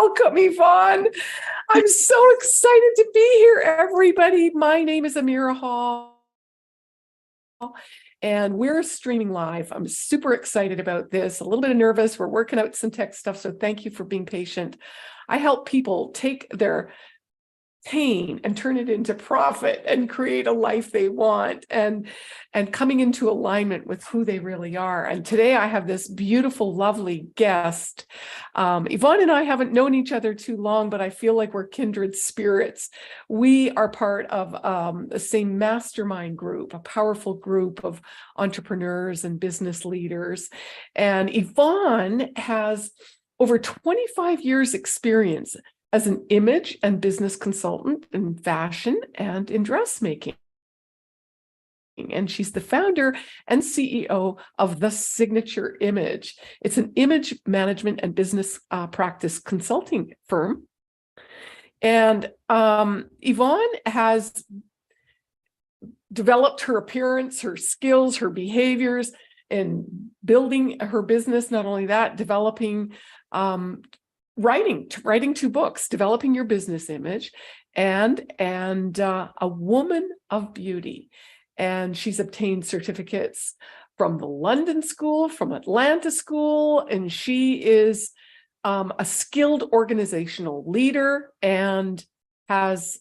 Welcome, Yvonne. I'm so excited to be here, everybody. My name is Amira Hall, and we're streaming live. I'm super excited about this, a little bit nervous. We're working out some tech stuff, so thank you for being patient. I help people take their pain and turn it into profit and create a life they want and coming into alignment with who they really are. And today I have this beautiful, lovely guest. Yvonne and I haven't known each other too long, but I feel like we're kindred spirits. We are part of the same mastermind group, a powerful group of entrepreneurs and business leaders. And Yvonne has over 25 years experience as an image and business consultant in fashion and in dressmaking. And she's the founder and CEO of The Signature Image. It's an image management and business practice consulting firm. And Yvonne has developed her appearance, her skills, her behaviors in building her business. Not only that, developing writing 2 books, Developing Your Business Image and A Woman of Beauty. And she's obtained certificates from the London School, from Atlanta School, and she is a skilled organizational leader and has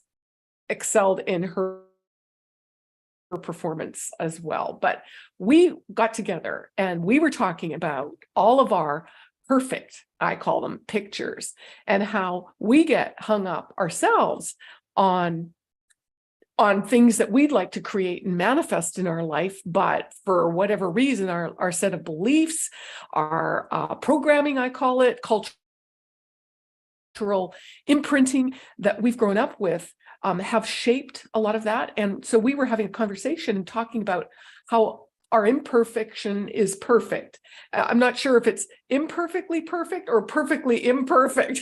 excelled in her performance as well. But we got together and we were talking about all of our perfect, I call them, pictures, and how we get hung up ourselves on things that we'd like to create and manifest in our life, but for whatever reason, our set of beliefs, our programming, I call it, cultural imprinting that we've grown up with have shaped a lot of that. And so we were having a conversation and talking about how our imperfection is perfect. I'm not sure if it's imperfectly perfect or perfectly imperfect.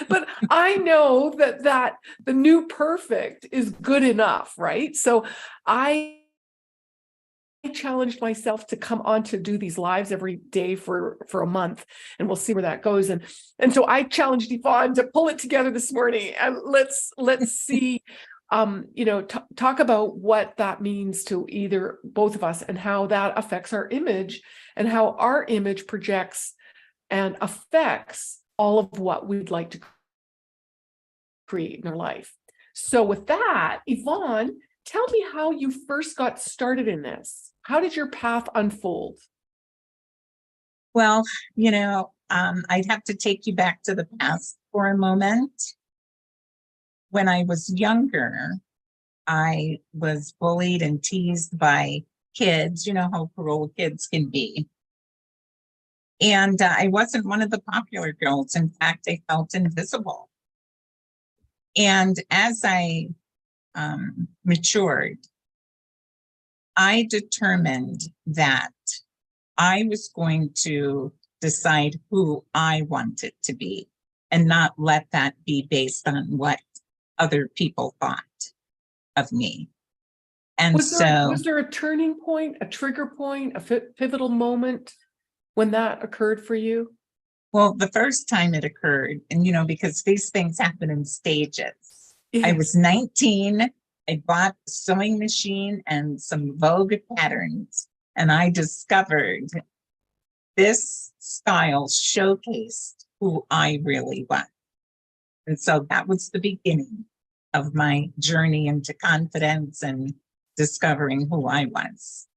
But I know that the new perfect is good enough, right? So I challenged myself to come on to do these lives every day for a month, and we'll see where that goes. And so I challenged Yvonne to pull it together this morning, and let's see. Talk about what that means to either both of us and how that affects our image and how our image projects and affects all of what we'd like to create in our life. So with that, Yvonne, tell me how you first got started in this. How did your path unfold? Well, I'd have to take you back to the past for a moment. When I was younger, I was bullied and teased by kids. You know how cruel kids can be. And I wasn't one of the popular girls. In fact, I felt invisible. And as I matured, I determined that I was going to decide who I wanted to be and not let that be based on what other people thought of me. And was there a turning point, a trigger point, a pivotal moment when that occurred for you? Well, the first time it occurred, and because these things happen in stages. Yes. I was 19. I bought a sewing machine and some Vogue patterns, and I discovered this style showcased who I really was. And so that was the beginning of my journey into confidence and discovering who I was.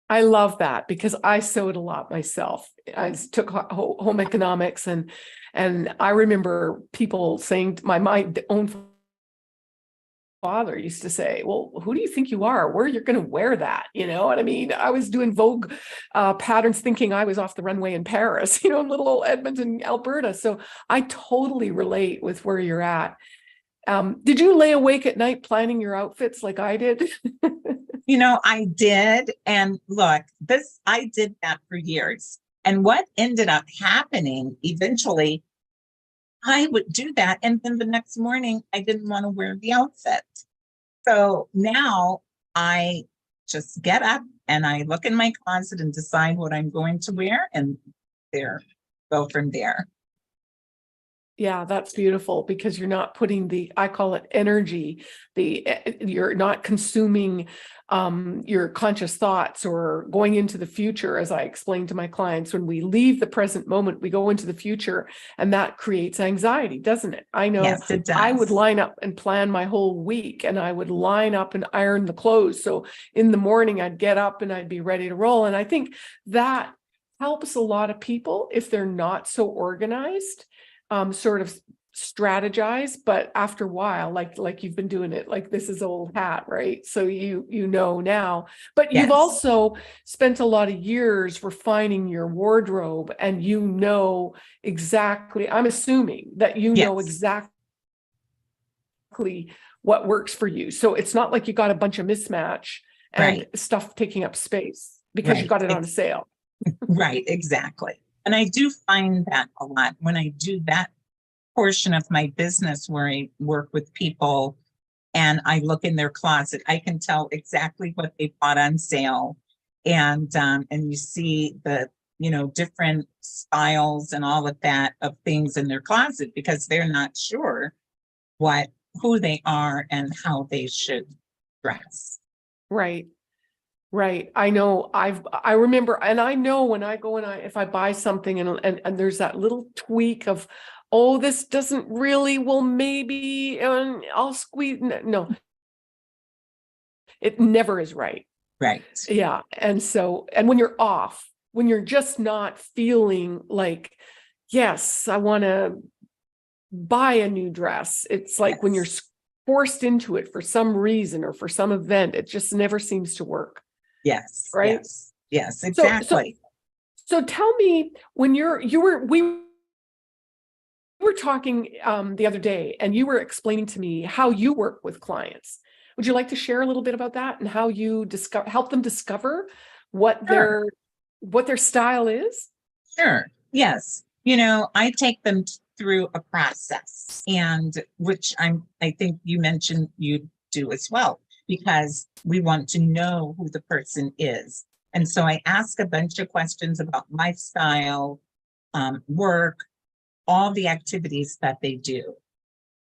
I love that because I sewed a lot myself. I took home economics and I remember people saying, my own father used to say, well, who do you think you are? Where you're going to wear that? You know what I mean? I was doing Vogue patterns thinking I was off the runway in Paris, in little old Edmonton, Alberta. So I totally relate with where you're at. Did you lay awake at night planning your outfits like I did? I did. And look, I did that for years. And what ended up happening eventually, I would do that. And then the next morning, I didn't want to wear the outfit. So now I just get up and I look in my closet and decide what I'm going to wear and go from there. Yeah, that's beautiful because you're not putting the, I call it energy, you're not consuming your conscious thoughts or going into the future. As I explain to my clients, when we leave the present moment, we go into the future, and that creates anxiety, doesn't it? I know Yes, it I would does. line up and plan my whole week, and I would line up and iron the clothes. So in the morning, I'd get up and I'd be ready to roll. And I think that helps a lot of people if they're not so organized, sort of strategize, but after a while, like you've been doing it, like this is old hat, right? So you know now, but you've Yes. also spent a lot of years refining your wardrobe, and you know exactly, I'm assuming that you know Yes. exactly what works for you. So it's not like you got a bunch of mismatch and Right. stuff taking up space because you Right. got it on sale. Right. Exactly. And I do find that a lot when I do that portion of my business where I work with people and I look in their closet. I can tell exactly what they bought on sale. And you see the, different styles and all of that of things in their closet because they're not sure who they are and how they should dress. Right. Right. I know I remember, and I know when I go and if I buy something and there's that little tweak of, oh, this doesn't really, well, maybe, I'll squeeze. No, it never is right. Right. Yeah. And so, and when you're off, when you're just not feeling like, yes, I want to buy a new dress. It's like when you're Yes. forced into it for some reason or for some event, it just never seems to work. Yes. Right. Yes. Yes. So, Exactly. so tell me, when we were talking the other day, and you were explaining to me how you work with clients. Would you like to share a little bit about that and how you help them discover what Sure. their style is? Sure. Yes. I take them through a process, and which I think you mentioned you do as well, because we want to know who the person is. And so I ask a bunch of questions about lifestyle, work, all the activities that they do.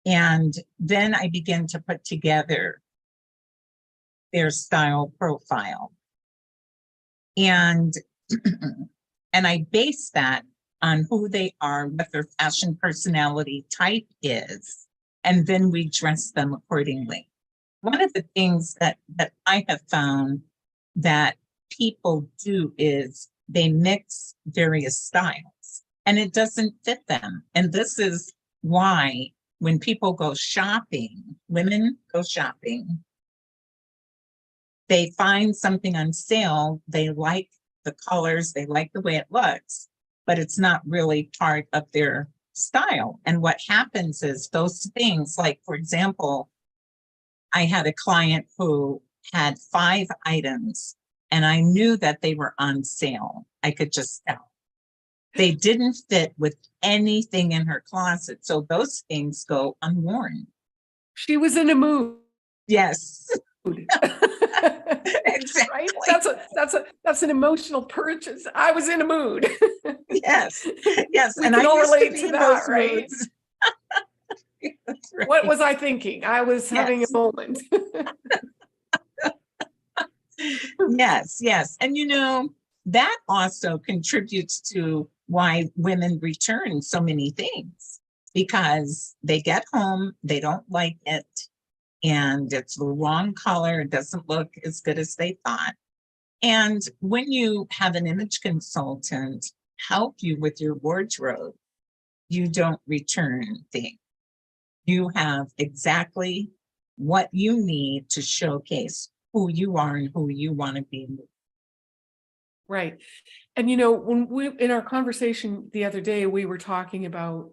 And then I begin to put together their style profile. And and I base that on who they are, what their fashion personality type is, and then we dress them accordingly. One of the things that I have found that people do is they mix various styles and it doesn't fit them. And this is why when people go shopping, women go shopping, they find something on sale, they like the colors, they like the way it looks, but it's not really part of their style. And what happens is those things, like, for example, I had a client who had 5 items and I knew that they were on sale. I could just tell. They didn't fit with anything in her closet. So those things go unworn. She was in a mood. Yes. Right? Exactly. That's an emotional purchase. I was in a mood. Yes. Yes. We And can I all used to relate be to in that, those right? moods. That's What right. was I thinking? I was having a Yes. moment. Yes. Yes. And that also contributes to why women return so many things, because they get home, they don't like it, and it's the wrong color. It doesn't look as good as they thought. And when you have an image consultant help you with your wardrobe, you don't return things. You have exactly what you need to showcase who you are and who you want to be. Right. And when we in our conversation the other day, we were talking about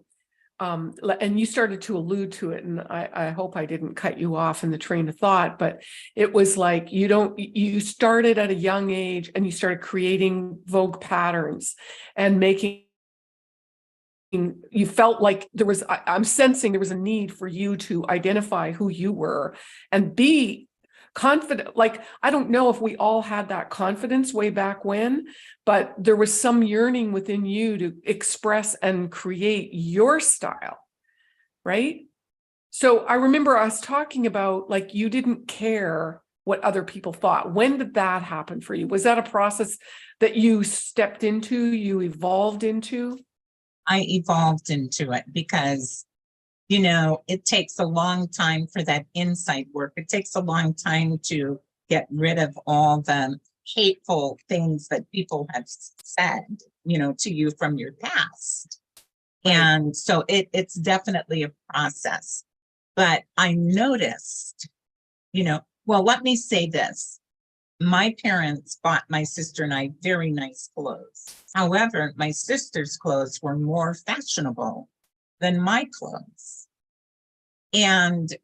and you started to allude to it, and I hope I didn't cut you off in the train of thought, but it was like you started at a young age and you started creating Vogue patterns and you felt like I'm sensing there was a need for you to identify who you were and be confident. Like, I don't know if we all had that confidence way back when, but there was some yearning within you to express and create your style, right? So I remember us talking about, like, you didn't care what other people thought. When did that happen for you? Was that a process that you stepped into, you evolved into? I evolved into it because, you know, it takes a long time for that inside work. It takes a long time to get rid of all the hateful things that people have said, you know, to you from your past. Right. And so it's definitely a process. But I noticed, you know, well, let me say this. My parents bought my sister and I very nice clothes. However, my sister's clothes were more fashionable than my clothes. And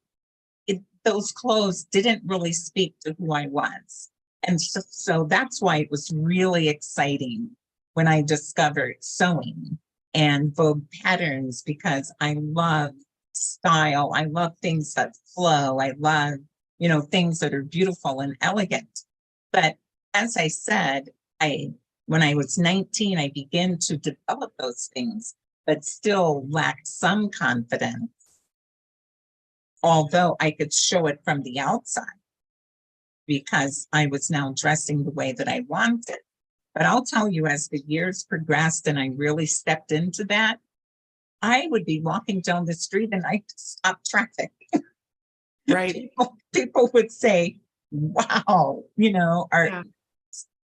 those clothes didn't really speak to who I was. And so that's why it was really exciting when I discovered sewing and Vogue patterns, because I love style. I love things that flow. I love, you know, things that are beautiful and elegant. But as I said, when I was 19, I began to develop those things, but still lacked some confidence, although I could show it from the outside because I was now dressing the way that I wanted. But I'll tell you, as the years progressed and I really stepped into that, I would be walking down the street and I'd stop traffic. Right. People would say, wow, you know,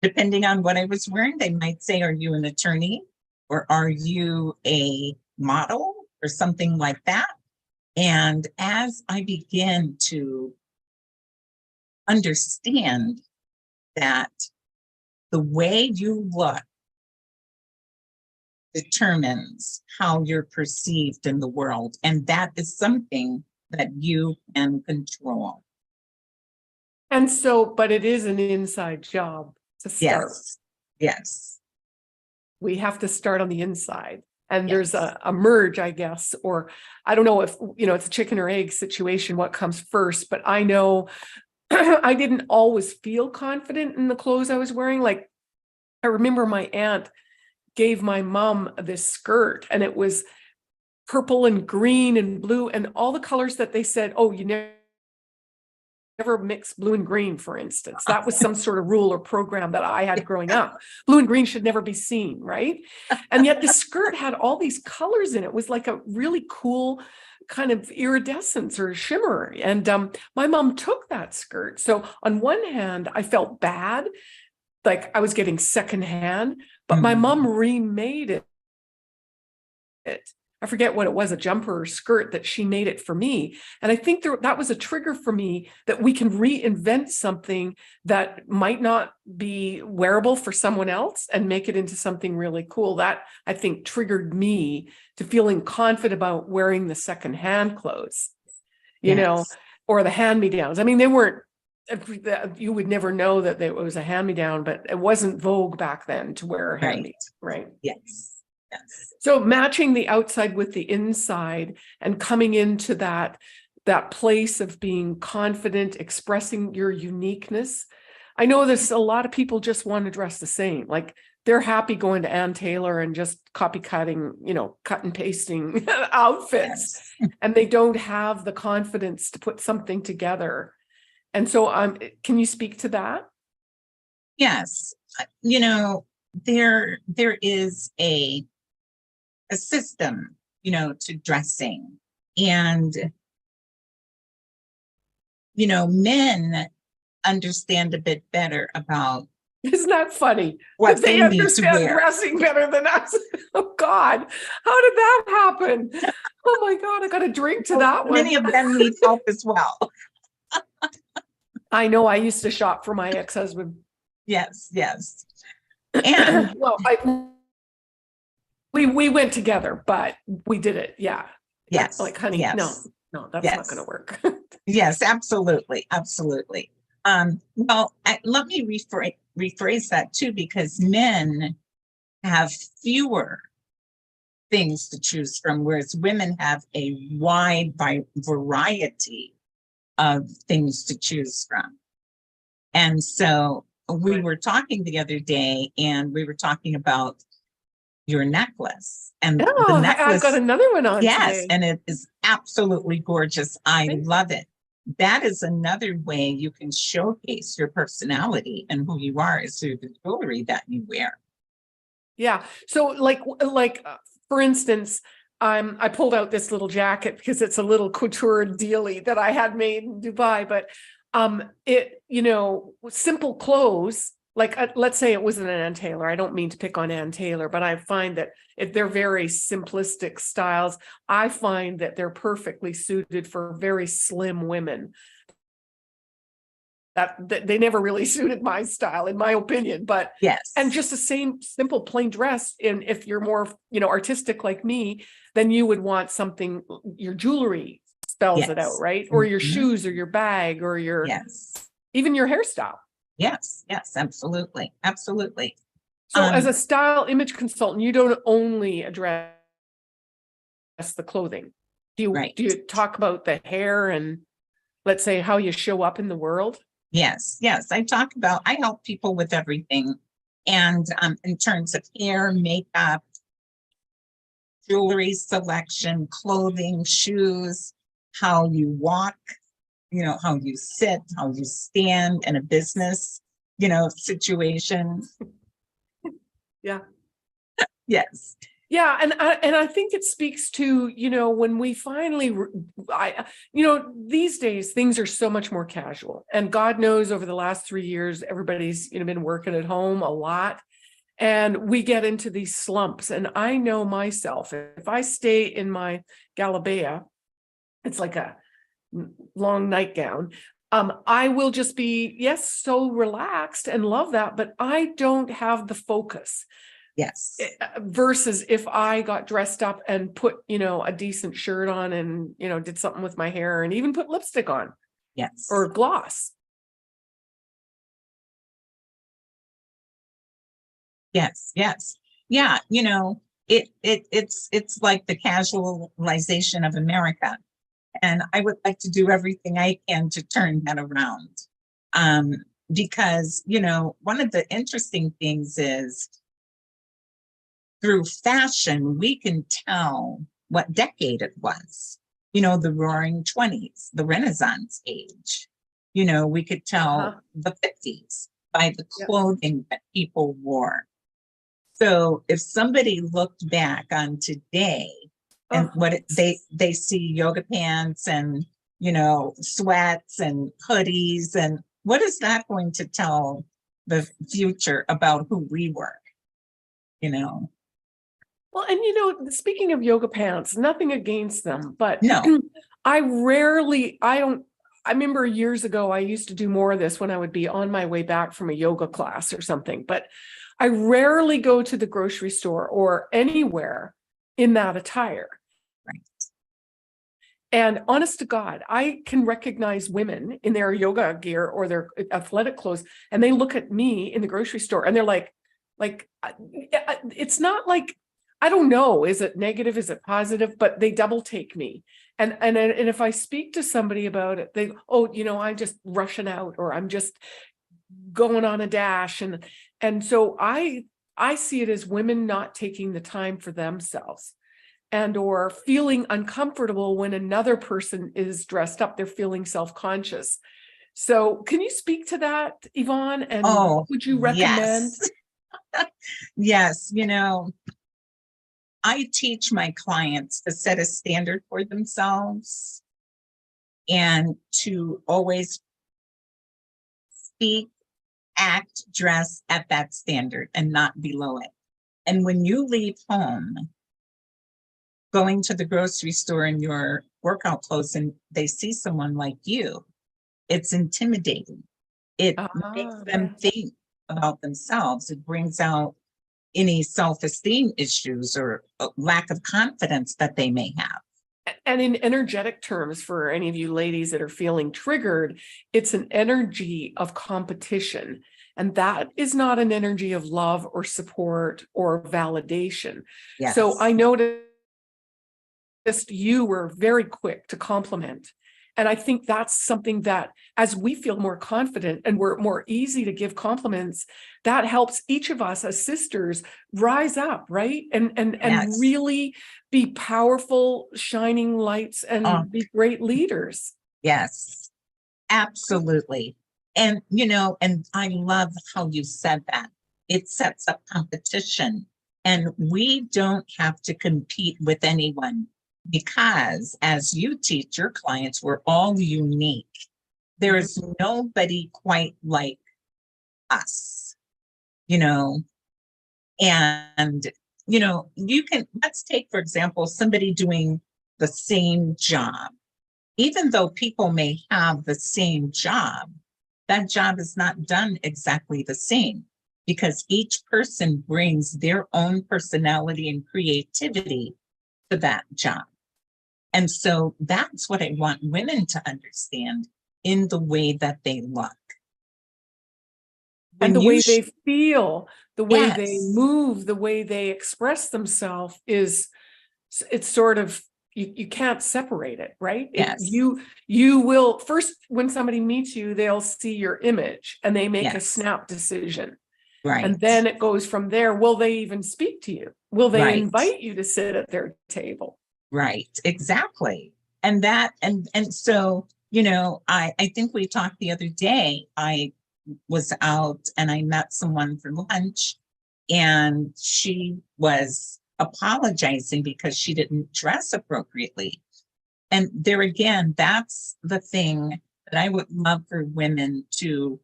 depending on what I was wearing, they might say, are you an attorney or are you a model or something like that? And as I began to understand that the way you look determines how you're perceived in the world, and that is something that you can control. And so, but it is an inside job to start. Yes. Yes. We have to start on the inside. And Yes. there's a merge, I guess, or I don't know if, you know, it's a chicken or egg situation, what comes first, but I know I didn't always feel confident in the clothes I was wearing. Like, I remember my aunt gave my mom this skirt and it was purple and green and blue and all the colors that they said, oh, you never mix blue and green, for instance. That was some sort of rule or program that I had growing up. Blue and green should never be seen, right? And yet the skirt had all these colors in it. It was like a really cool kind of iridescence or shimmer. And my mom took that skirt. So on one hand, I felt bad, like I was getting secondhand, but my mom remade it. I forget what it was, a jumper or skirt that she made it for me. And I think that was a trigger for me that we can reinvent something that might not be wearable for someone else and make it into something really cool. That, I think, triggered me to feeling confident about wearing the secondhand clothes, you know, or the hand-me-downs. I mean, they weren't, you would never know that it was a hand-me-down, but it wasn't Vogue back then to wear a hand-me-down, right? Yes. Yes. So matching the outside with the inside and coming into that place of being confident, expressing your uniqueness. I know there's a lot of people just want to dress the same. Like, they're happy going to Ann Taylor and just copycutting, you know, cut and pasting outfits. Yes. And they don't have the confidence to put something together. And so can you speak to that? Yes. You know, there is a system, you know, to dressing. And, you know, men understand a bit better about. Isn't that funny? What they need to understand wear. dressing better than us. Oh God, how did that happen? Oh my God, I got a drink to that one. Many of them need help as well. I know. I used to shop for my ex-husband. Yes, yes. And well, we went together, but we did it. Yeah. Yes. Like, honey, yes. no, that's not going to work. Yes, absolutely. Absolutely. Well, let me rephrase that too, because men have fewer things to choose from, whereas women have a wide variety of things to choose from. And so we were talking the other day, and we were talking about your necklace, and the Oh, I've got necklace. another one on Yes, today. and it is absolutely gorgeous. I love it. That is another way you can showcase your personality and who you are is through the jewelry that you wear. Yeah. So for instance, I pulled out this little jacket because it's a little couture dealie that I had made in Dubai, but it, simple clothes, like let's say it was an Ann Taylor. I don't mean to pick on Ann Taylor, but I find that if they're very simplistic styles, I find that they're perfectly suited for very slim women. That they never really suited my style, in my opinion, but Yes. and just the same simple plain dress. And if you're more, artistic like me, then you would want something, your jewelry spells it out, Yes. right? Or your Mhm. shoes or your bag or Yes. even your hairstyle. Yes. Yes. Absolutely. Absolutely. So as a style image consultant, you don't only address the clothing. Do Right. you talk about the hair and, let's say, how you show up in the world? Yes. Yes. I help people with everything. And in terms of hair, makeup, jewelry selection, clothing, shoes, how you walk, how you sit, how you stand in a business, situation. Yeah. Yes. Yeah, and I think it speaks to, when we finally, these days things are so much more casual, and God knows over the last 3 years, everybody's, been working at home a lot, and we get into these slumps. And I know myself, if I stay in my Galabea, it's like a long nightgown. I will just be, yes, so relaxed and love that, but I don't have the focus. Yes. Versus if I got dressed up and put, a decent shirt on and, did something with my hair and even put lipstick on. Yes. Or gloss. Yes. Yes. Yeah. It's like the casualization of America. And I would like to do everything I can to turn that around. Because, one of the interesting things is through fashion, we can tell what decade it was. The roaring 20s, the Renaissance age. We could tell the 50s by the clothing that people wore. So if somebody looked back on today and they see yoga pants and, sweats and hoodies, and what is that going to tell the future about who we were? Well, and speaking of yoga pants, nothing against them, but No. I remember years ago, I used to do more of this when I would be on my way back from a yoga class or something, but I rarely go to the grocery store or anywhere in that attire. Right. And honest to God, I can recognize women in their yoga gear or their athletic clothes, and they look at me in the grocery store and they're like, it's not like, I don't know, is it negative, is it positive, but they double take me. And if I speak to somebody about it, they, I'm just rushing out, or I'm just going on a dash. And so I see it as women not taking the time for themselves, and or feeling uncomfortable when another person is dressed up. They're feeling self-conscious. So can you speak to that, Yvonne? And what would you recommend? Yes. Yes. I teach my clients to set a standard for themselves and to always speak, act, dress at that standard and not below it. And when you leave home, going to the grocery store in your workout clothes and they see someone like you, it's intimidating. It makes them think about themselves. It brings out any self-esteem issues or lack of confidence that they may have. And in energetic terms, for any of you ladies that are feeling triggered, it's an energy of competition. And that is not an energy of love or support or validation. Yes. So I noticed you were very quick to compliment. And I think that's something that as we feel more confident and we're more easy to give compliments, that helps each of us as sisters rise up, right? And Yes. really be powerful, shining lights and be great leaders. Yes, absolutely. And, and I love how you said that. It sets up competition, and we don't have to compete with anyone because, as you teach your clients, we're all unique. There is nobody quite like us, and, you can, let's take, for example, somebody doing the same job. Even though people may have the same job, that job is not done exactly the same because each person brings their own personality and creativity to that job. And so that's what I want women to understand in the way that they look. And the way they feel, the way Yes. they move, the way they express themselves it's sort of, you can't separate it, right? Yes. You will first, when somebody meets you, they'll see your image and they make a Yes. snap decision. Right. And then it goes from there. Will they even speak to you? Will they Right. invite you to sit at their table? Right, exactly. And that, and so, I think we talked the other day. I was out and I met someone for lunch, and she was apologizing because she didn't dress appropriately. And there again, that's the thing that I would love for women to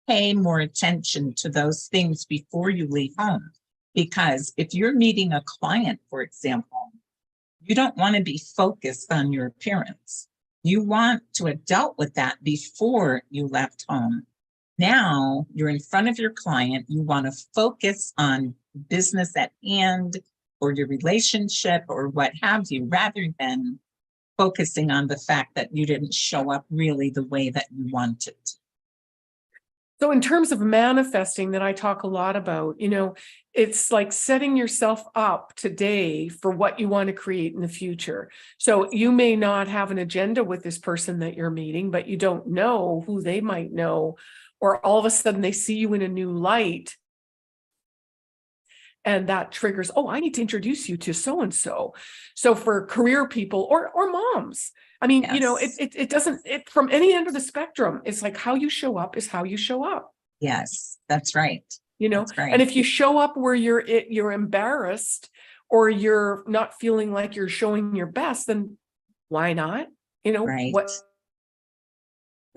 pay more attention to those things before you leave home. Because if you're meeting a client, for example, you don't want to be focused on your appearance. You want to have dealt with that before you left home. Now you're in front of your client. You want to focus on business at hand or your relationship or what have you, rather than focusing on the fact that you didn't show up really the way that you wanted. So in terms of manifesting that I talk a lot about, it's like setting yourself up today for what you want to create in the future. So you may not have an agenda with this person that you're meeting, but you don't know who they might know, or all of a sudden they see you in a new light. And that triggers, oh, I need to introduce you to so-and-so. So for career people or moms, I mean, Yes. it doesn't, from any end of the spectrum, it's like how you show up is how you show up. Yes, that's right. That's right. And if you show up where you're embarrassed or you're not feeling like you're showing your best, then why not? Right.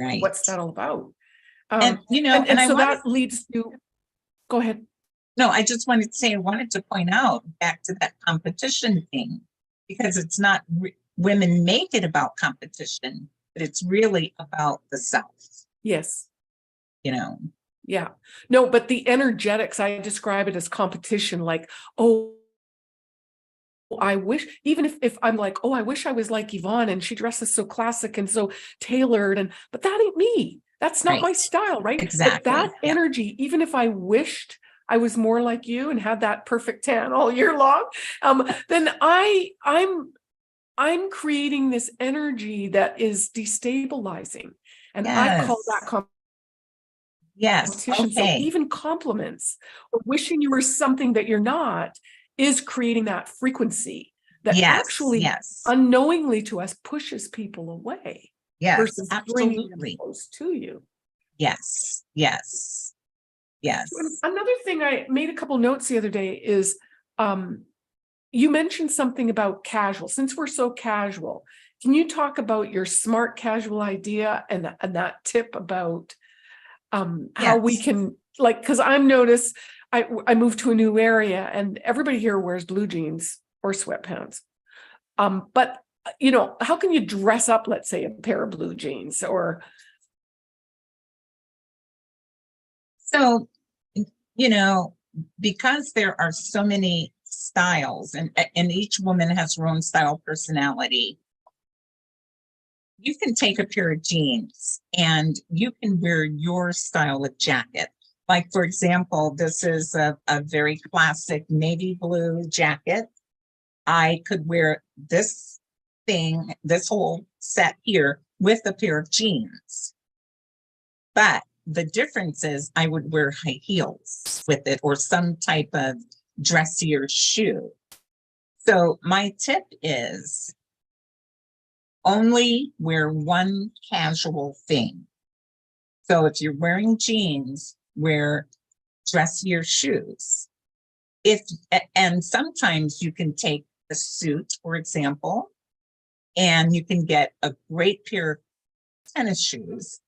Right. What's that all about? And, and so that leads to, go ahead. No, I just wanted to say, I wanted to point out back to that competition thing, because it's not, women make it about competition, but it's really about the self. Yes. Yeah. No, but the energetics, I describe it as competition, like, oh, I wish, even if I'm like, oh, I wish I was like Yvonne and she dresses so classic and so tailored, but that ain't me. That's not my style, right? Exactly. But that energy, even if I wished I was more like you and had that perfect tan all year long, then I'm creating this energy that is destabilizing. And I call that competition. Okay. So even compliments or wishing you were something that you're not is creating that frequency that actually unknowingly to us pushes people away versus bringing them close to you. Yes. Another thing, I made a couple notes the other day is you mentioned something about casual. Since we're so casual, can you talk about your smart casual idea and that tip about how we can, like, because I've noticed I moved to a new area and everybody here wears blue jeans or sweatpants. But how can you dress up, let's say, a pair of blue jeans or? So, because there are so many styles and each woman has her own style personality, you can take a pair of jeans and you can wear your style of jacket. Like, for example, this is a very classic navy blue jacket. I could wear this whole set here with a pair of jeans. But the difference is I would wear high heels with it or some type of dressier shoe. So my tip is only wear one casual thing. So if you're wearing jeans, wear dressier shoes. And sometimes you can take a suit, for example, and you can get a great pair of tennis shoes,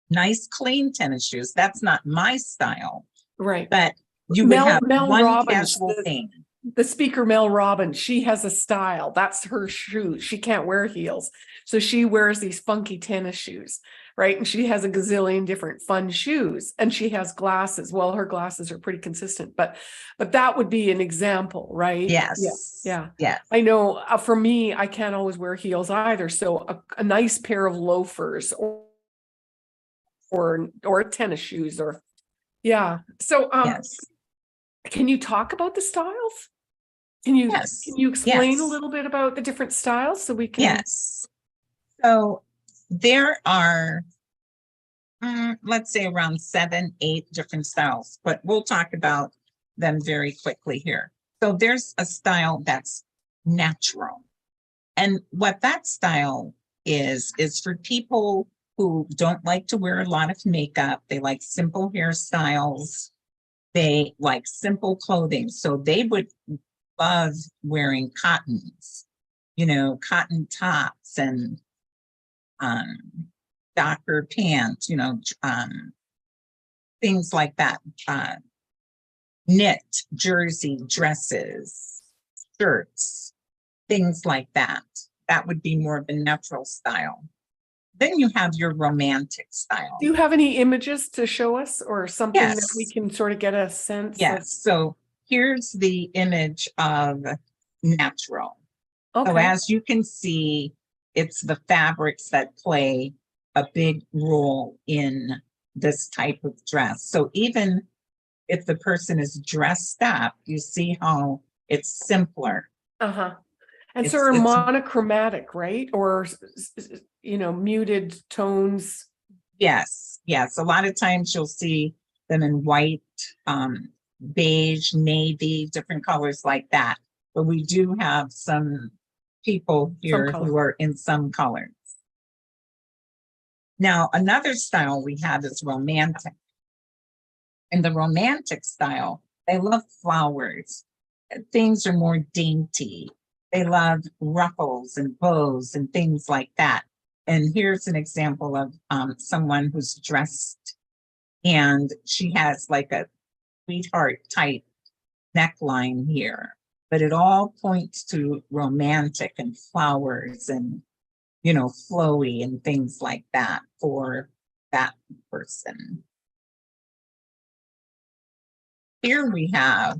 nice clean tennis shoes. That's not my style, Right. but you would have Mel one Robbins, casual thing. the speaker Mel Robbins, she has a style. That's her shoe. She can't wear heels. So she wears these funky tennis shoes, right? And she has a gazillion different fun shoes, and she has glasses. Well, her glasses are pretty consistent, but that would be an example, right? Yes. Yeah. Yes. I know for me, I can't always wear heels either. So a nice pair of loafers or tennis shoes or yeah. So Yes. can you talk about the styles? Can you explain Yes. a little bit about the different styles so we can? Yes. So there are, let's say around 7, 8 different styles, but we'll talk about them very quickly here. So there's a style that's natural. And what that style is for people who don't like to wear a lot of makeup. They like simple hairstyles. They like simple clothing. So they would love wearing cottons, cotton tops and docker pants, things like that. Knit, jersey, dresses, shirts, things like that. That would be more of a natural style. Then you have your romantic style. Do you have any images to show us or something that we Yes. can sort of get a sense? Yes. So here's the image of natural. Okay. So as you can see, it's the fabrics that play a big role in this type of dress. So even if the person is dressed up, you see how it's simpler. Uh-huh. And so are monochromatic, right? Or, muted tones. Yes. Yes. A lot of times you'll see them in white, beige, navy, different colors like that. But we do have some people here who are in some colors. Now, another style we have is romantic. In the romantic style, they love flowers. Things are more dainty. They love ruffles and bows and things like that. And here's an example of someone who's dressed and she has like a sweetheart type neckline here, but it all points to romantic and flowers and, flowy and things like that for that person. Here we have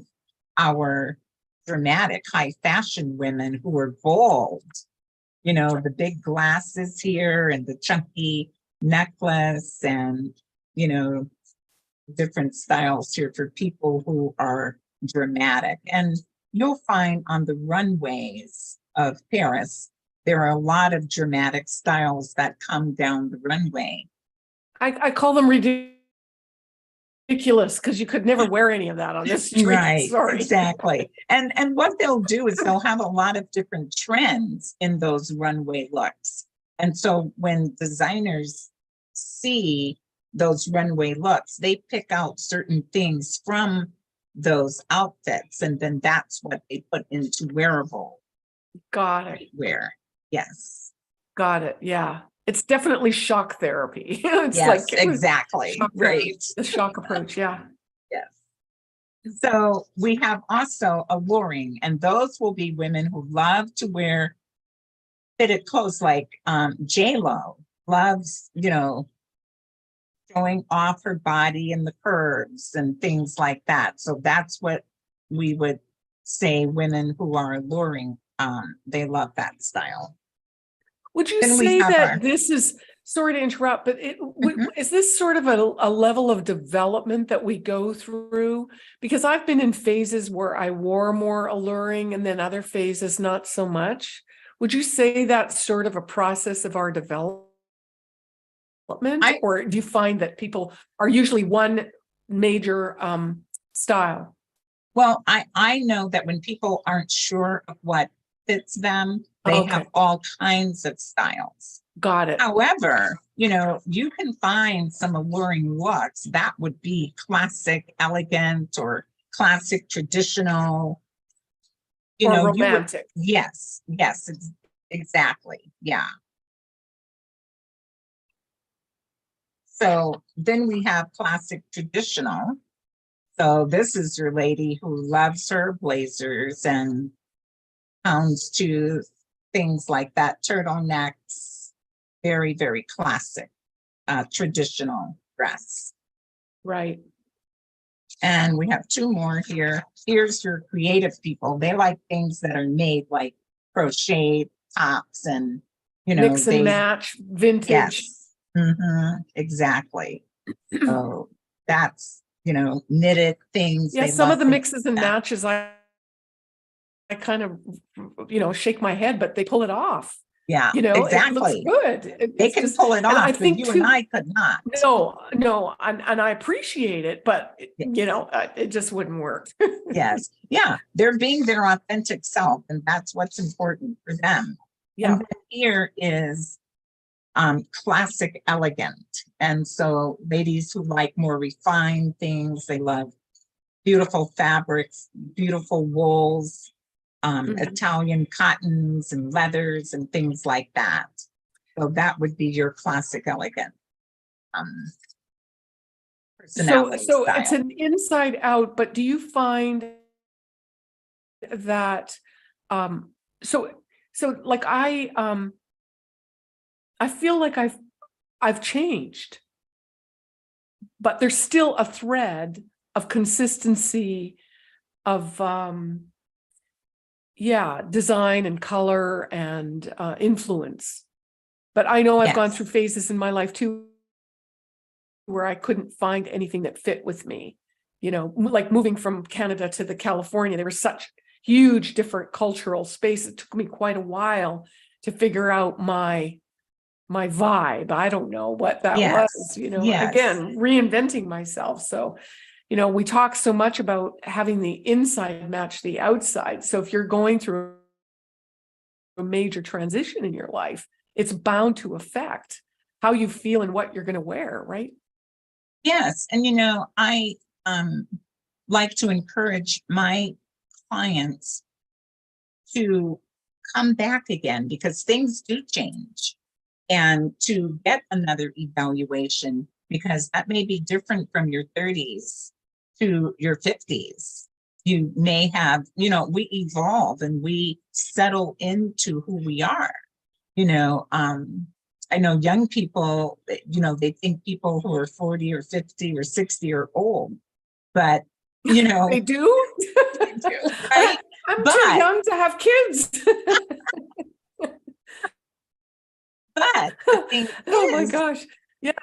our dramatic high fashion women who are bold, the big glasses here and the chunky necklace and, different styles here for people who are dramatic. And you'll find on the runways of Paris, there are a lot of dramatic styles that come down the runway. I call them ridiculous because you could never wear any of that on this street. Right. Sorry. Exactly. And what they'll do is they'll have a lot of different trends in those runway looks. And so when designers see those runway looks, they pick out certain things from those outfits, and then that's what they put into wearable. Got it. Wear. Yes. Got it. Yeah. It's definitely shock therapy. It's yes, like exactly. Right. The shock approach. Yeah. Yes. So we have also alluring, and those will be women who love to wear fitted clothes, like J-Lo loves, showing off her body and the curves and things like that. So that's what we would say women who are alluring, they love that style. Would you say that this is, sorry to interrupt, but is this sort of a level of development that we go through? Because I've been in phases where I wore more alluring and then other phases not so much. Would you say that's sort of a process of our development? I or do you find that people are usually one major style? Well, I know that when people aren't sure of what fits them, they Okay, have all kinds of styles. got it. However, you can find some alluring looks that would be classic, elegant, or classic, traditional. Or You would, romantic. yes, exactly. Yeah. So then we have classic, traditional. So this is your lady who loves her blazers and houndstooth, things like that, turtlenecks, very, very classic, traditional dress. Right. And we have two more here. Here's your creative people. They like things that are made like crochet tops and, Mix and they, match, vintage. yes, exactly. So that's, knitted things. Yeah, They some love of the things mixes like and that. matches, I kind of, shake my head, but they pull it off. Yeah, It looks exactly. good. They It's can just, pull it and I off, but think you and too, I could not. no, and I appreciate it, but it just wouldn't work. Yes. Yeah. They're being their authentic self, and that's what's important for them. Yeah. And then here is classic elegant. And so ladies who like more refined things, they love beautiful fabrics, beautiful wools, Italian cottons and leathers and things like that. So that would be your classic elegant personality So style. it's an inside out, but do you find that so like I feel like I've changed, but there's still a thread of consistency of design and color and influence. But I know I've gone through phases in my life too where I couldn't find anything that fit with me. Like moving from Canada to the California, there was such huge different cultural space. It took me quite a while to figure out my vibe. I don't know what that was, again, reinventing myself. So, we talk so much about having the inside match the outside. So if you're going through a major transition in your life, it's bound to affect how you feel and what you're going to wear, right? Yes. And I like to encourage my clients to come back again because things do change, and to get another evaluation because that may be different from your 30s to your 50s. You may have, we evolve and we settle into who we are. I know young people, they think people who are 40 or 50 or 60 are old, but They do? they do, right? I'm too young to have kids. But the thing oh my gosh. Yeah.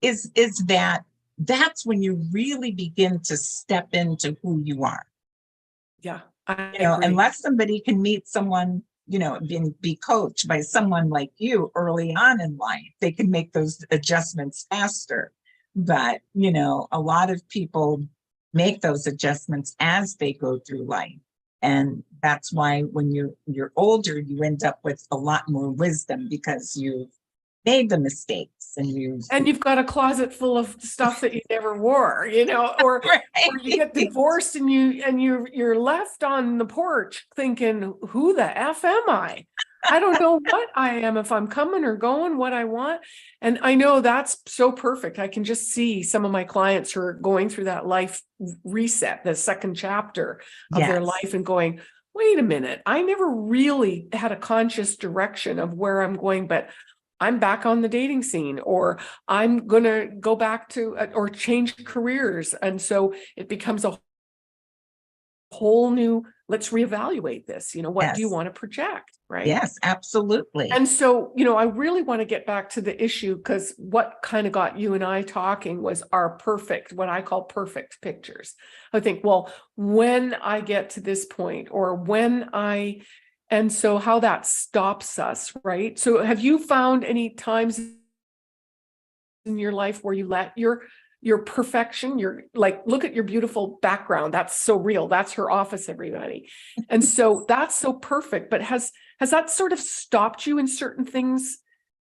is that that's when you really begin to step into who you are. Yeah. I agree. Unless somebody can meet someone, be coached by someone like you early on in life, they can make those adjustments faster. But, a lot of people make those adjustments as they go through life. And that's why when you're older, you end up with a lot more wisdom because you've made the mistakes and you've got a closet full of stuff that you never wore, or, right. or you get divorced and you're left on the porch thinking, who the F am I? I don't know what I am, if I'm coming or going, what I want. And I know that's so perfect. I can just see some of my clients who are going through that life reset, the second chapter of their life, and going, wait a minute, I never really had a conscious direction of where I'm going, but I'm back on the dating scene, or I'm going to go back to or change careers. And so it becomes a whole new, let's reevaluate this. What do you want to project? Right. Yes, absolutely. And so, I really want to get back to the issue, because what kind of got you and I talking was our what I call perfect pictures. I think, well, when I get to this point, or and so how that stops us, right? So have you found any times in your life where you let your perfection, your like, look at your beautiful background. That's so real. That's her office, everybody. And so that's so perfect. But has that sort of stopped you in certain things?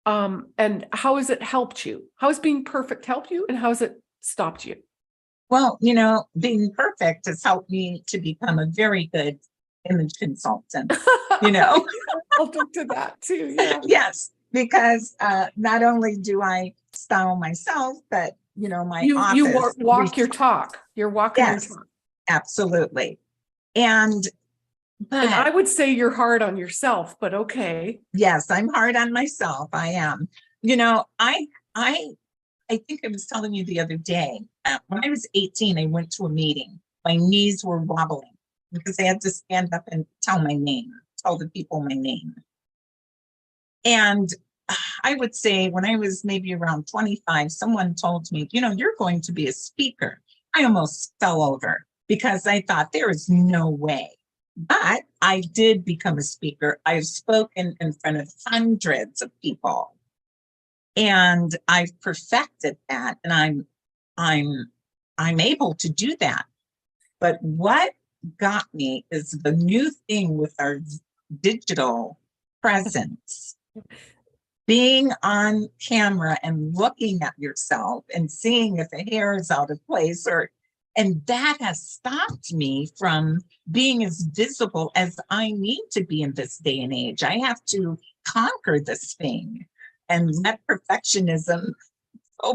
And how has it helped you? How has being perfect helped you? And how has it stopped you? Well, being perfect has helped me to become a very good image consultant, you know. I'll talk to that too. Yeah. Yes, because not only do I style myself, but my You office. walk your talk. You're walking your Yes, talk. absolutely. And And I but would say you're hard on yourself, but okay. yes, I'm hard on myself. I am. I think I was telling you the other day, when I was 18, I went to a meeting. My knees were wobbling because I had to stand up and tell the people my name. And I would say when I was maybe around 25, someone told me, you're going to be a speaker. I almost fell over because I thought there is no way. But I did become a speaker. I've spoken in front of hundreds of people. And I've perfected that, and I'm able to do that. But what got me is the new thing with our digital presence, being on camera and looking at yourself and seeing if the hair is out of place, and that has stopped me from being as visible as I need to be in this day and age. I have to conquer this thing. And let perfectionism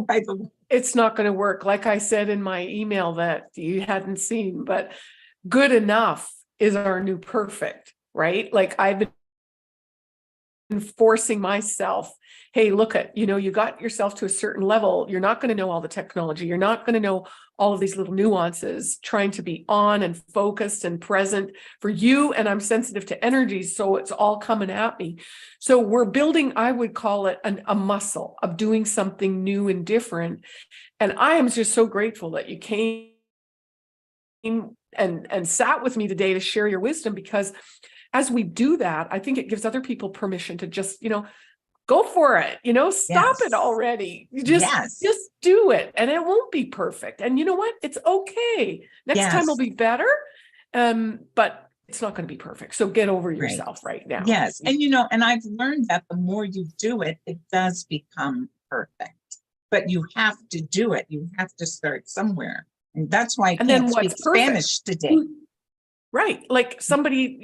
by the way. It's not going to work. Like I said in my email that you hadn't seen, but good enough is our new perfect, right? Like I've been forcing myself, hey, look at, you got yourself to a certain level. You're not going to know all the technology. You're not going to know all of these little nuances, trying to be on and focused and present for you. And I'm sensitive to energy, so it's all coming at me. So we're building, I would call it a muscle of doing something new and different. And I am just so grateful that you came and sat with me today to share your wisdom, because as we do that, I think it gives other people permission to just, go for it, stop it Yes. already. You Yes. just do it, and it won't be perfect. And you know what? It's okay. Next time will Yes. be better. But it's not going to be perfect. So get over Right. yourself right now. Yes. And and I've learned that the more you do it, it does become perfect. But you have to do it. You have to start somewhere. And that's why I And then can't speak what's perfect? Spanish today. Right. Like somebody,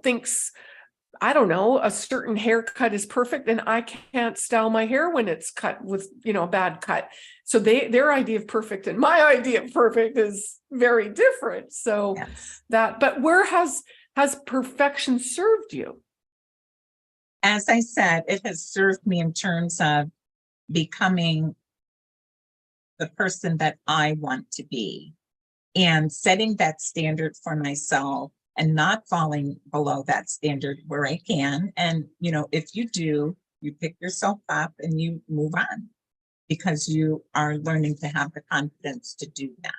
thinks, I don't know, a certain haircut is perfect, and I can't style my hair when it's cut with, a bad cut. So their idea of perfect and my idea of perfect is very different. So Yes. but where has perfection served you? As I said, it has served me in terms of becoming the person that I want to be and setting that standard for myself and not falling below that standard where I can. And, if you do, you pick yourself up and you move on because you are learning to have the confidence to do that.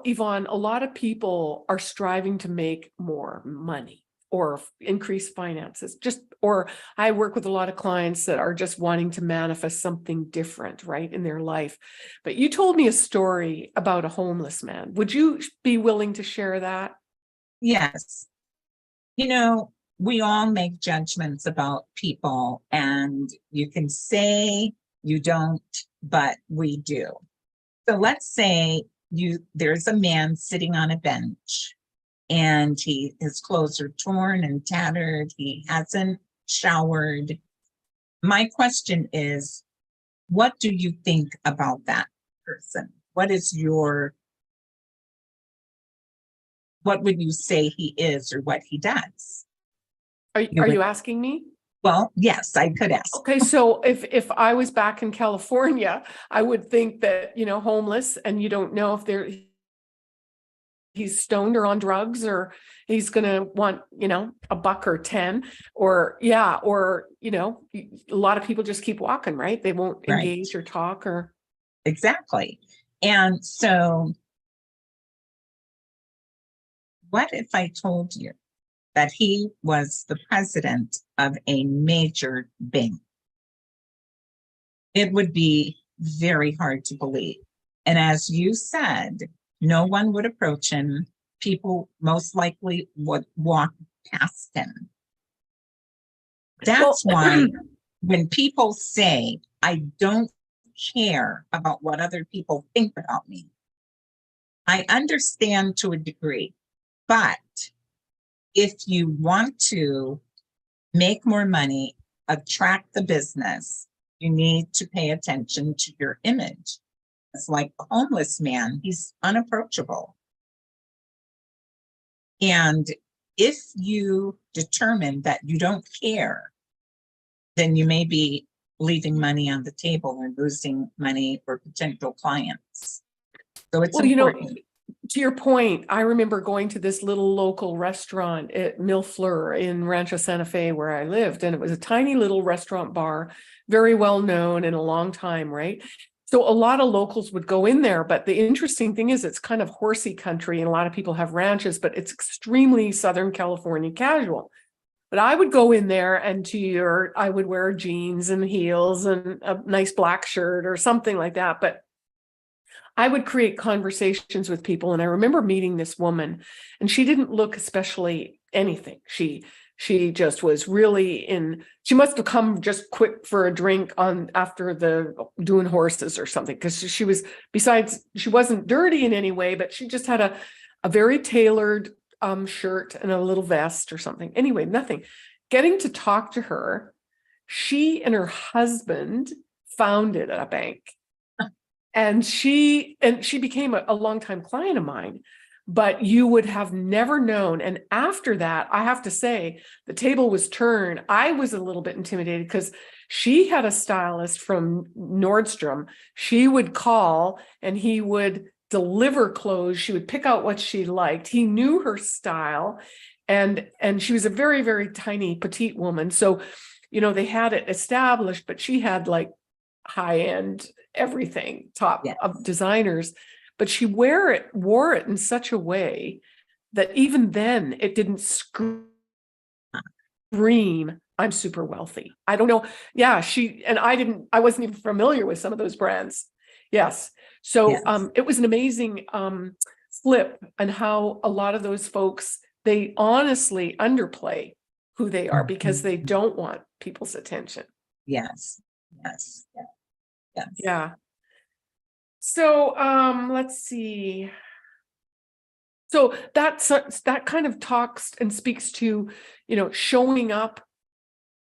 Yvonne, a lot of people are striving to make more money or increase finances. Or I work with a lot of clients that are just wanting to manifest something different, right, in their life. But you told me a story about a homeless man. Would you be willing to share that? Yes. We all make judgments about people, and you can say you don't, but we do. So let's say there's a man sitting on a bench and his clothes are torn and tattered. He hasn't showered. My question is, what do you think about that person? What would you say he is or what he does? Are you asking me? Well, yes, I could ask. Okay, so if I was back in California, I would think that, homeless, and you don't know if he's stoned or on drugs, or he's going to want, a buck or 10, or a lot of people just keep walking, right? They won't Right. engage or talk or. Exactly. And so what if I told you that he was the president of a major bank? It would be very hard to believe. And as you said, no one would approach him. People most likely would walk past him. That's why when people say, I don't care about what other people think about me, I understand to a degree. But if you want to make more money, attract the business, you need to pay attention to your image. It's like the homeless man, he's unapproachable. And if you determine that you don't care, then you may be leaving money on the table and losing money for potential clients. So it's important. To your point, I remember going to this little local restaurant at Mille Fleur in Rancho Santa Fe where I lived, and it was a tiny little restaurant bar, very well known in a long time, right? So a lot of locals would go in there, but the interesting thing is it's kind of horsey country and a lot of people have ranches, but it's extremely Southern California casual. But I would go in there and I would wear jeans and heels and a nice black shirt or something like that. But I would create conversations with people. And I remember meeting this woman, and she didn't look especially anything. She just was really she must have come just quick for a drink after doing horses or something. Because she wasn't dirty in any way, but she just had a very tailored shirt and a little vest or something. Anyway, nothing. Getting to talk to her, she and her husband founded a bank. And she became a longtime client of mine, but you would have never known. And after that, I have to say, the table was turned. I was a little bit intimidated because she had a stylist from Nordstrom. She would call and he would deliver clothes. She would pick out what she liked. He knew her style. And she was a very, very tiny, petite woman. So, they had it established, but she had like high-end everything, top of designers, but she wore it in such a way that even then it didn't scream, I'm super wealthy. I don't know. Yeah, I wasn't even familiar with some of those brands. Yes. So it was an amazing flip on how a lot of those folks, they honestly underplay who they are because they don't want people's attention. Yes. Yeah. So let's see. So that kind of talks and speaks to, showing up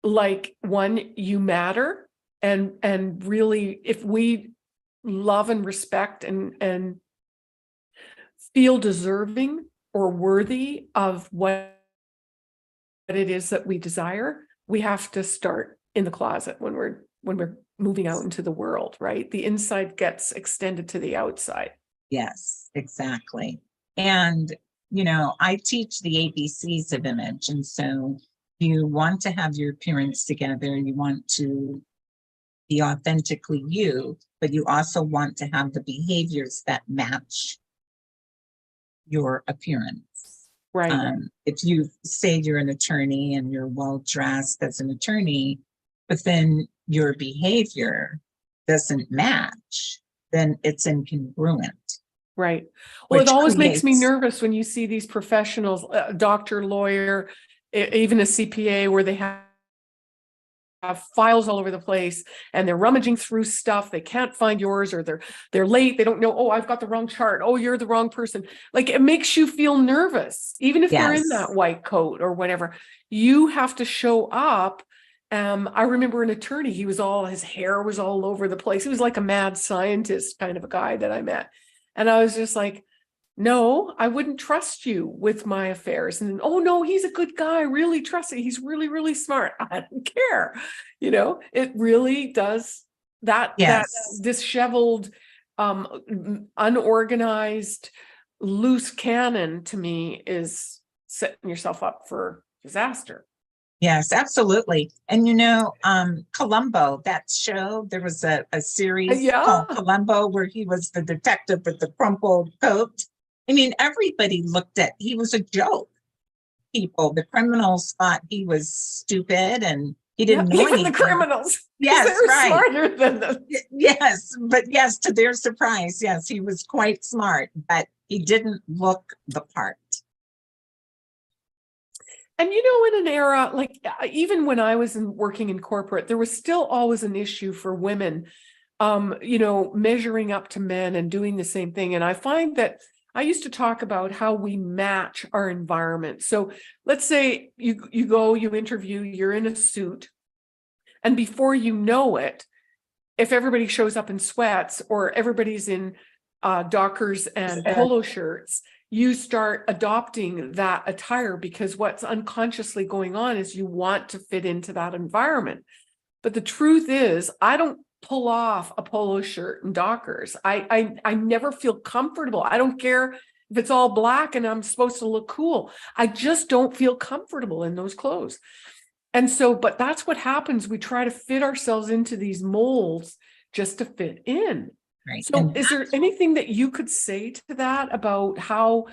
like you matter, and really, if we love and respect and feel deserving or worthy of what it is that we desire, we have to start in the closet when we're moving out into the world, right? The inside gets extended to the outside. Yes, exactly. And, I teach the ABCs of image. And so you want to have your appearance together. You want to be authentically you, but you also want to have the behaviors that match your appearance. Right. If you say you're an attorney and you're well dressed as an attorney, but then your behavior doesn't match, then it's incongruent. Right. Well, it always makes me nervous when you see these professionals, doctor, lawyer, even a CPA, where they have files all over the place and they're rummaging through stuff. They can't find yours, or they're late. They don't know, oh, I've got the wrong chart. Oh, you're the wrong person. Like, it makes you feel nervous, even if they're in that white coat or whatever. You have to show up. I remember an attorney, his hair was all over the place. He was like a mad scientist kind of a guy that I met. And I was just like, no, I wouldn't trust you with my affairs. And then, oh no, he's a good guy. Really trust him. He's really, really smart. I don't care. It really does that disheveled, unorganized, loose cannon to me is setting yourself up for disaster. Yes, absolutely. And Columbo, that show, there was a series called Columbo where he was the detective with the crumpled coat. I mean, everybody he was a joke. The criminals thought he was stupid and He Yeah, didn't know even the anything. criminals. Yes, They're right. smarter than them. Yes, but yes, to their surprise, yes, he was quite smart, but he didn't look the part. And in an era like even when I was working in corporate, there was still always an issue for women, measuring up to men and doing the same thing. And I find that I used to talk about how we match our environment. So let's say you go, you interview, you're in a suit, and before you know it, if everybody shows up in sweats or everybody's in Dockers and polo shirts, you start adopting that attire because what's unconsciously going on is you want to fit into that environment. But the truth is, I don't pull off a polo shirt and Dockers. I never feel comfortable. I don't care if it's all black and I'm supposed to look cool. I just don't feel comfortable in those clothes. And so, but that's what happens. We try to fit ourselves into these molds just to fit in. Right. So And is there anything that you could say to that about how,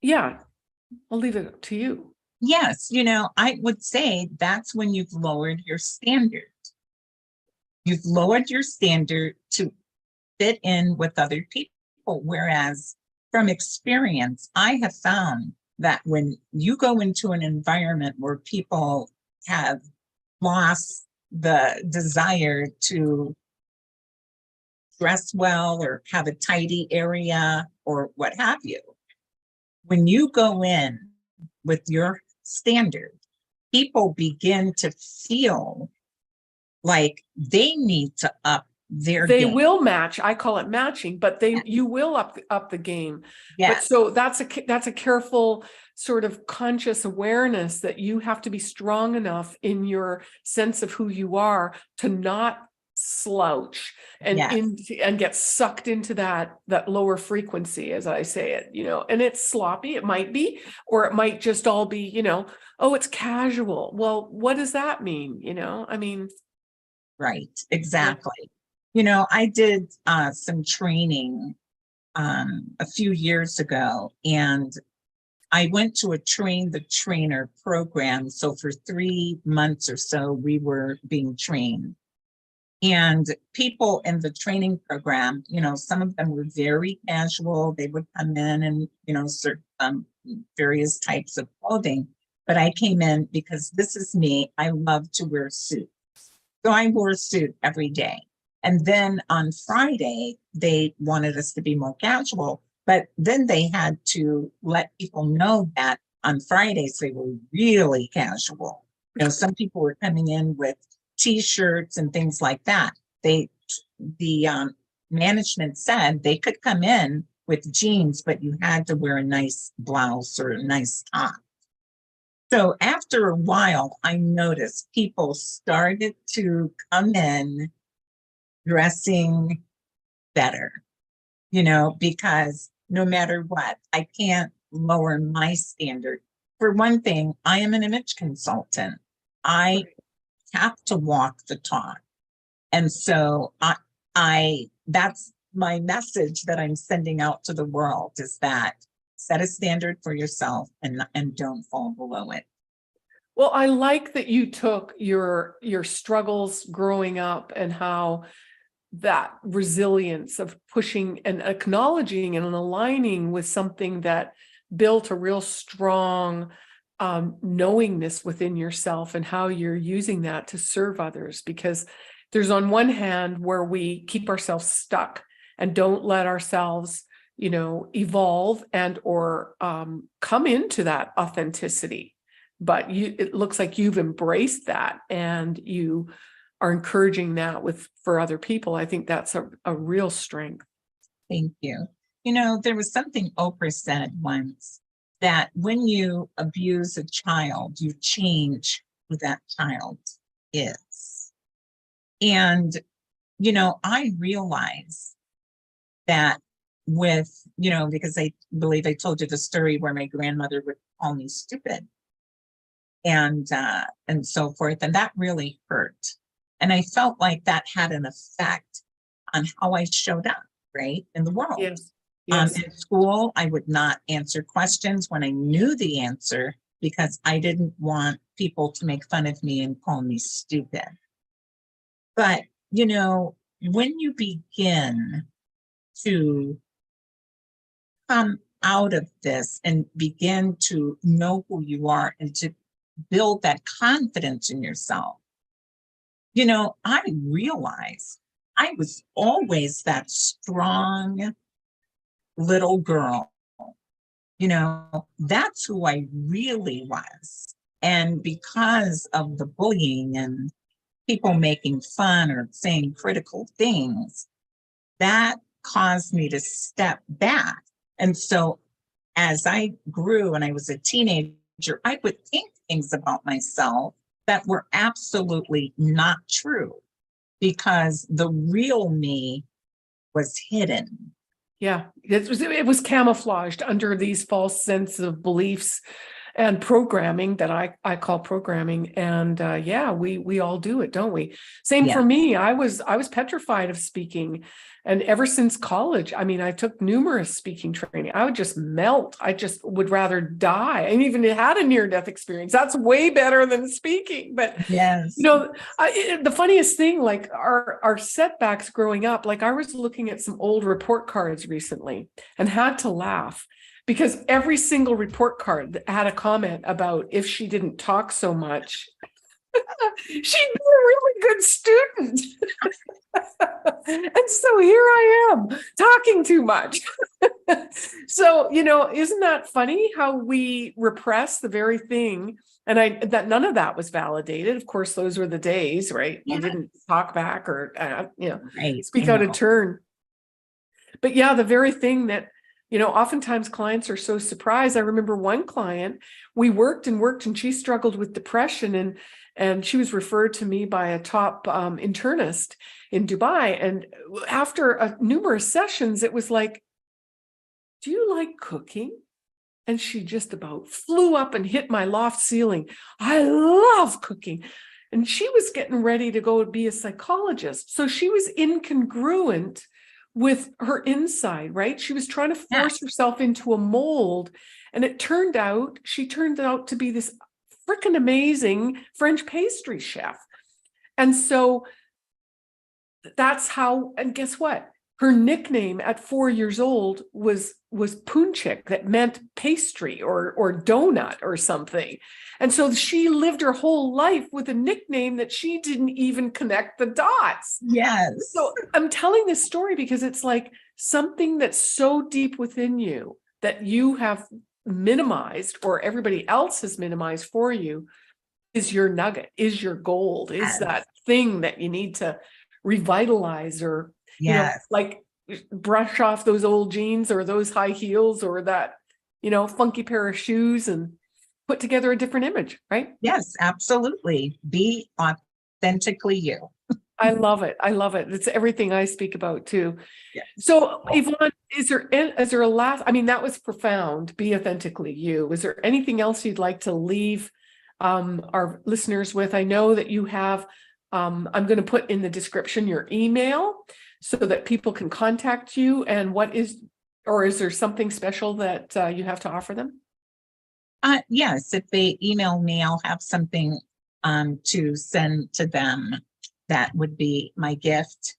yeah, I'll leave it to you. yes, I would say that's when you've lowered your standard. You've lowered your standard to fit in with other people. Whereas from experience, I have found that when you go into an environment where people have lost the desire to dress well or have a tidy area or what have you, when you go in with your standard, people begin to feel like they need to up their They game. will match. I call it matching, but you will up the game. But Yes. so that's a careful sort of conscious awareness that you have to be strong enough in your sense of who you are to not slouch and Yes. and get sucked into that lower frequency, as I say it, and it's sloppy. It might be, or it might just all be, oh, it's casual. Well, what does that mean? I mean, Right. Exactly. I did some training a few years ago, and I went to a train the trainer program. So for 3 months or so, we were being trained. And people in the training program, some of them were very casual. They would come in and, certain various types of clothing. But I came in because this is me. I love to wear suits. So I wore a suit every day. And then on Friday, they wanted us to be more casual, but then they had to let people know that on Fridays they were really casual. Some people were coming in with T-shirts and things like that. The management said they could come in with jeans, but you had to wear a nice blouse or a nice top. So after a while, I noticed people started to come in dressing better, because no matter what, I can't lower my standard. For one thing, I am an image consultant. I have to walk the talk. And so that's my message that I'm sending out to the world, is that set a standard for yourself and don't fall below it. Well, I like that you took your struggles growing up and how that resilience of pushing and acknowledging and aligning with something that built a real strong knowingness within yourself and how you're using that to serve others. Because there's on one hand where we keep ourselves stuck and don't let ourselves, evolve and or come into that authenticity. But it looks like you've embraced that and you are encouraging that for other people. I think that's a real strength. Thank you. There was something Oprah said once, that when you abuse a child, you change who that child is. And, I realize that because I believe I told you the story where my grandmother would call me stupid and so forth. And that really hurt. And I felt like that had an effect on how I showed up, right, in the world. Yes. Yes. In school, I would not answer questions when I knew the answer. because I didn't want people to make fun of me and call me stupid. But, when you begin to come out of this and begin to know who you are and to build that confidence in yourself, I realized I was always that strong little girl. That's who I really was. And because of the bullying and people making fun or saying critical things, that caused me to step back. And so as I grew and I was a teenager, I would think things about myself that were absolutely not true because the real me was hidden. Yeah, it was camouflaged under these false sense of beliefs and programming that I call programming. And yeah, we all do it, don't we? Same for me. I was petrified of speaking. And ever since college, I mean, I took numerous speaking training. I would just melt. I just would rather die. I even had a near-death experience. That's way better than speaking. But yes, the funniest thing, like our setbacks growing up, like I was looking at some old report cards recently and had to laugh because every single report card had a comment about if she didn't talk so much, she'd be a really good student. And so here I am talking too much. So, isn't that funny how we repress the very thing? And that none of that was validated. Of course, those were the days, right? Yeah. You didn't talk back or, right. speak out of turn. But yeah, the very thing that, oftentimes clients are so surprised. I remember one client, we worked and she struggled with depression and she was referred to me by a top internist in Dubai. And after numerous sessions, it was like, do you like cooking? And she just about flew up and hit my loft ceiling. I love cooking. And she was getting ready to go be a psychologist. So she was incongruent with her inside, right? She was trying to force herself into a mold. And she turned out to be this freaking amazing French pastry chef. And so that's how, and guess what? Her nickname at 4 years old was Punchik, that meant pastry or donut or something. And so she lived her whole life with a nickname that she didn't even connect the dots. Yes. So I'm telling this story because it's like something that's so deep within you that you have minimized or everybody else has minimized for you is your nugget, is your gold, is that thing that you need to revitalize or like brush off those old jeans or those high heels or that, funky pair of shoes and put together a different image, right? Yes, absolutely. Be authentically you. I love it. I love it. It's everything I speak about too. Yes. So Yvonne, is there a last, I mean, that was profound. Be authentically you. Is there anything else you'd like to leave our listeners with? I know that you have, I'm going to put in the description your email so that people can contact you. And is there something special that you have to offer them? Yes, if they email me, I'll have something to send to them. That would be my gift,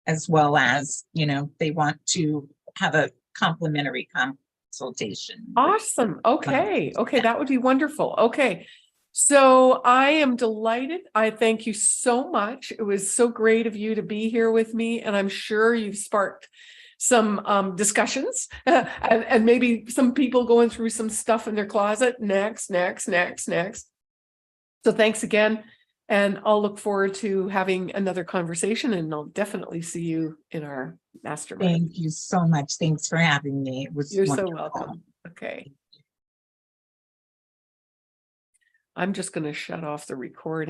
as well as, they want to have a complimentary consultation. Awesome. Okay. Okay. That would be wonderful. Okay. So I am delighted. I thank you so much. It was so great of you to be here with me. And I'm sure you've sparked some discussions and maybe some people going through some stuff in their closet. Next. So thanks again. And I'll look forward to having another conversation and I'll definitely see you in our mastermind. Thank you so much. Thanks for having me. You're wonderful. So welcome. Okay. I'm just going to shut off the recording.